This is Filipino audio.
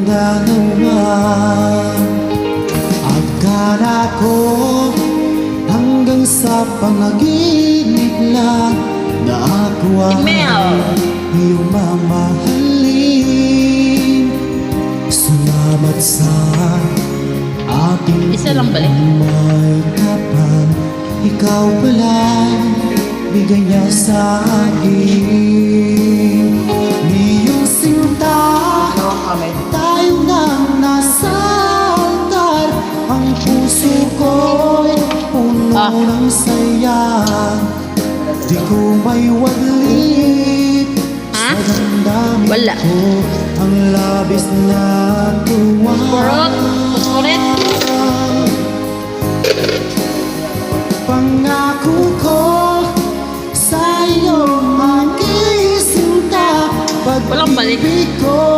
dalawa. Akala ko hanggang sa panaginip lang na ako ay iyong mamahalin. Salamat sa aking Isa lang balik. may kapal. Ikaw pala'y bigay niya sa akin. Iyong sinta, tayo nang nasa altar. Ang puso ko'y puno ng saya. Di ko may wadlit sa damdamin Wala. ko ang labis na tuwa. Pusurit. Pangako ko sa iyo, aking sinta, Walang balik. pag-ibig ko